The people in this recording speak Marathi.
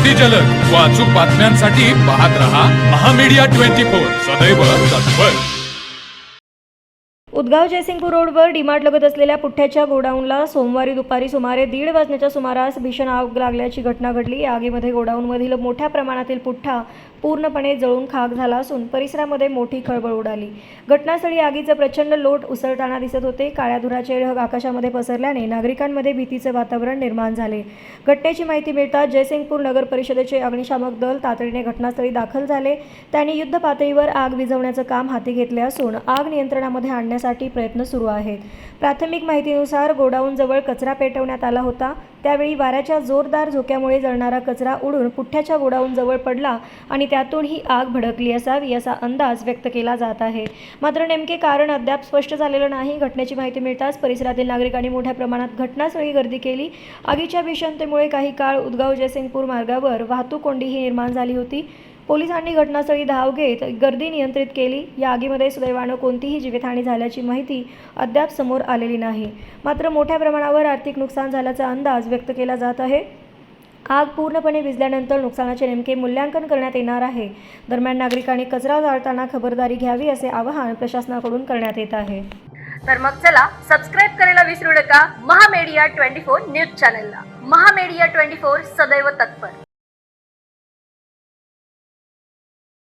अगदी जलद व अचूक बातम्यांसाठी पाहत रहा महामीडिया 24 सदैव तत्पर। उदगाव जयसिंगपूर रोडवर डीमार्ट लगत असलेल्या पुठ्ठ्याच्या गोडाऊनला सोमवारी दुपारी सुमारे 1:30 वाजण्याच्या सुमारास भीषण आग लागल्याची घटना घडली। या आगीमध्ये गोडाऊनमधील मोठ्या प्रमाणातील पुठ्ठा पूर्णपणे जळून खाक झाला असून परिसरामध्ये मोठी खळबळ उडाली। घटनास्थळी आगीचे प्रचंड लोट उसळताना दिसत होते। काळ्या धुराचे ढग आकाशामध्ये पसरल्याने नागरिकांमध्ये भीतीचे वातावरण निर्माण झाले। घटनेची माहिती मिळताच जयसिंगपूर नगर परिषदेचे अग्निशामक दल तातडीने घटनास्थळी दाखल झाले। त्यांनी युद्ध पातळीवर आग विझवण्याचे काम हाती घेतले असून आग नियंत्रणामध्ये आणण्यासाठी प्रयत्न सुरू आहेत। प्राथमिक माहितीनुसार गोडाऊनजवळ कचरा पेटवण्यात आला होता। त्यावेळी वाऱ्याच्या जोरदार झोक्यामुळे जळणारा कचरा उडून पुठ्ठ्याच्या गोडाऊनजवळ पडला आणि त्यातून ही आग भडकली असावी असा अंदाज व्यक्त केला जात आहे। मात्र नेमके कारण अद्याप स्पष्ट झालेलं नाही। घटनेची माहिती मिळताच परिसरातील नागरिकांनी मोठ्या प्रमाणात घटनास्थळी गर्दी केली। आगीच्या भीषणतेमुळे काही काळ उदगाव जयसिंगपूर मार्गावर वाहतूक कोंडीही निर्माण झाली होती। पोलिसांनी घटनास्थळी धाव घेत गर्दी नियंत्रित केली। या आगीमध्ये सुदैवानं कोणतीही जीवितहानी झाल्याची माहिती अद्याप समोर आलेली नाही। मात्र मोठ्या प्रमाणावर आर्थिक नुकसान झाल्याचा अंदाज व्यक्त केला जात आहे। आग पूर्णपणे विझल्यानंतर नुकसानाचे नेमके मूल्यांकन करण्यात येणार आहे। दरम्यान नागरिकांनी कचरा जाळताना खबरदारी घ्यावी असे आवाहन प्रशासनाकडून करण्यात येत आहे। तर मग चला सबस्क्राईब करायला विसरू नका महामीडिया 24 न्यूज चॅनलला। महामीडिया 24 सदैव तत्पर।